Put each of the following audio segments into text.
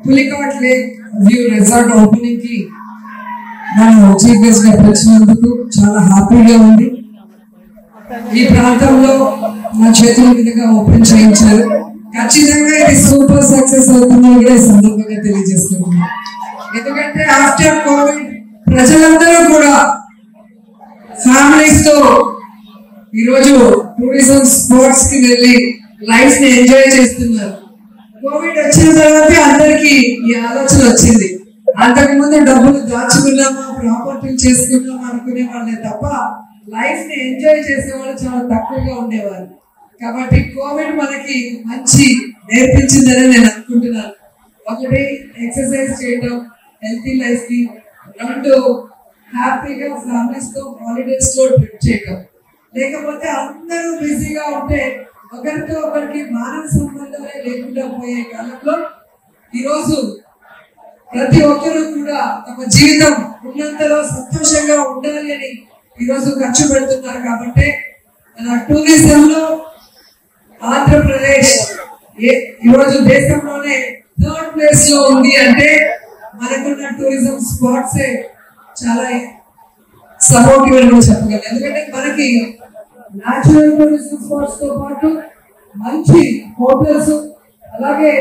Pulicat lake view resort opening కి నన్ను chief guest గా పిలిచినందుకు చాలా హ్యాపీగా ఉంది. ఈ ప్రాంతంలో నా చేతుల మీదుగా ఓపెన్ చేయించారు. ఖచ్చితంగా ఇది సూపర్ సక్సెస్ అవుతుందని కూడా ఈ సందర్భంగా తెలియజేస్తున్నాను. ఎందుకంటే ఆఫ్టర్ కోవిడ్ ప్రజలందరూ కూడా ఫ్యామిలీస్ తో ఈరోజు టూరిజం స్పాట్స్ కి వెళ్ళి లైఫ్ ని ఎంజాయ్ చేస్తున్నారు. కోవిడ్ వచ్చిన తర్వాత అందరికి ఈ ఆలోచన వచ్చింది. అంతకు ముందు డబ్బులు దాచుకున్నామా, ప్రాపర్టీలు చేసుకున్నామా అనుకునే వాళ్ళే తప్ప లైఫ్ ని ఎంజాయ్ చేసే వాళ్ళు చాలా తక్కువగా ఉండేవారు. కాబట్టి కోవిడ్ మనకి మంచి నేర్పించిందని నేను అనుకుంటున్నాను. ఒకటి ఎక్సర్సైజ్ చేయడం, హెల్తీ లైఫ్ కి, రెండు హ్యాపీగా ఫ్యామిలీస్ తో హాలిడేస్ లో ట్రిప్ చేయడం. లేకపోతే అందరూ బిజీగా ఉంటే ఒకరితో ఒకరికి మానవ సంబంధాలే లేకుండా పోయే కాలంలో ఈరోజు ప్రతి ఒక్కరూ కూడా తమ జీవితం ఉన్నంతలో సంతోషంగా ఉండాలి అని ఈరోజు ఖర్చు పెడుతున్నారు. కాబట్టి టూరిజంలో ఆంధ్రప్రదేశ్ ఈరోజు దేశంలోనే 3rd ప్లేస్ లో ఉంది అంటే మనకున్న టూరిజం స్పాట్స్ చాలా సపోర్టివ్ అని చెప్పగలం. ఎందుకంటే మనకి న్యాచురల్ టూరిజం స్పాట్స్ తో పాటు మంచి హోటల్స్, అలాగే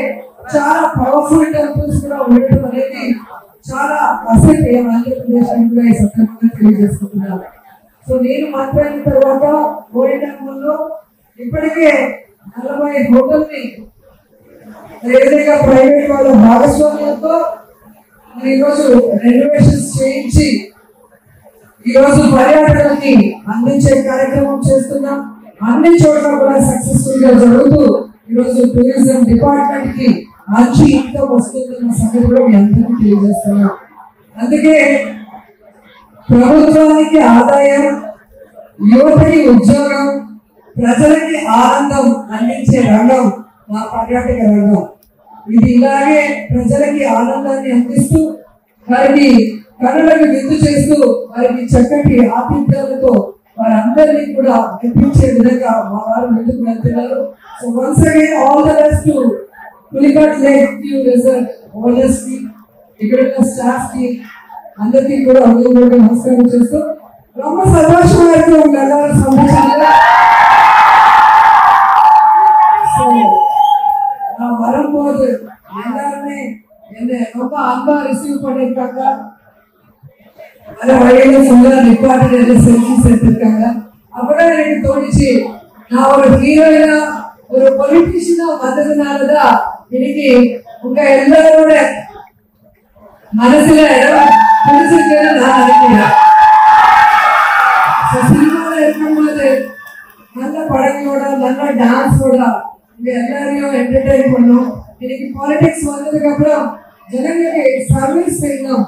చాలా పవర్ఫుల్ టెంపుల్స్ కూడా ఉండటం అనేది చాలా అసెట్ ఆంధ్రప్రదేశ్ అని కూడా ఈ సందర్భంగా తెలియజేసుకుంటున్నాను. సో నేను మాట్లాడిన తర్వాత కోయంలో ఇప్పటికే 40 హోటల్ని ఏదైనా ప్రైవేట్ వాళ్ళ భాగస్వామ్యంతో ఈరోజు రెనోవేషన్స్ చేయించి ఈరోజు పర్యాటకులకి అందించే కార్యక్రమం చేస్తున్నాం. అన్ని చోట్ల కూడా సక్సెస్ఫుల్ గా జరుగుతూ ఈరోజు టూరిజం డిపార్ట్మెంట్ కి మంచి ఇన్కమ్ వస్తుందన్న సంగతి కూడా మీ అందరికీ తెలియజేస్తున్నాం. అందుకే ప్రభుత్వానికి ఆదాయం, యువతకి ఉద్యోగం, ప్రజలకి ఆనందం అందించే రంగం మా పర్యాటక రంగం. ఇది ఇలాగే ప్రజలకి ఆనందాన్ని అందిస్తూ వారికి కనులకు విందు చేస్తూ వారికి చక్కటి ఆతిథ్యాలతో వారందరినీ కూడా మెప్పించే విధంగా మా వారు ముందుకు వెళ్తున్నారు. So once again all the best to Pulicat lake view resort owners కి, ఇక్కడ ఉన్న స్టాఫ్ కి అందరికీ కూడా హృదయపూర్వక నమస్కారం చేస్తూ ரொம்ப சந்தோஷமா இருக்கு உங்க எல்லாரும் சந்தோஷமா. நான் வரும்போது எல்லாருமே என்ன ரொம்ப அன்பா ரிசீவ் பண்ணிருக்காங்க. அந்த வழியில சொல்ல நிப்பாட்டு செல்ஃபிஸ் எடுத்திருக்காங்க. அப்பதான் எனக்கு தோணுச்சு, நான் ஒரு ஹீரோயினா ஒரு பொலிட்டிஷியனா வந்ததுனாலதான் இன்னைக்கு உங்க எல்லாரோட மனசுல இடம் பிடிச்சிருக்கேன்னு நான் நினைக்கிறேன். சினிமாவில் இருக்கும்போது நல்ல படங்களோட நல்ல டான்ஸோட இங்க எல்லாரையும் என்டர்டெயின் பண்ணோம். இன்னைக்கு பாலிடிக்ஸ் வந்ததுக்கு அப்புறம் ஜனங்களுக்கு சர்வீஸ் செய்யணும்,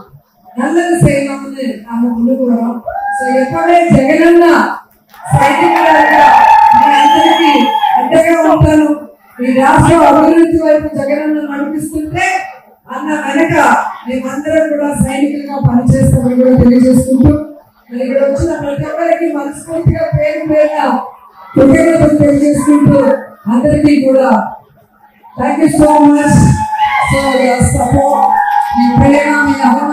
நல்லது செய்யணும்னு நாம முன்னுக்கு வரோம். సో எப்பவே జగనన్న సైనికులుగా మీ అందరికీ అండగా ఉంటాను. ఈ రాష్ట్ర అభివృద్ధి వైపు జగనన్న నడిపిస్తుంటే అన్న వెనక మేమందరం కూడా సైనికులుగా పనిచేస్తామని కూడా తెలియజేసుకుంటూ మరి ఇక్కడ వచ్చిన ప్రతి ఒక్కరికి మనస్ఫూర్తిగా పేరు పేరున కృతజ్ఞతలు తెలియజేసుకుంటూ అందరికీ కూడా thank you so much. So support మీ ప్రేమ మీ అభిమానం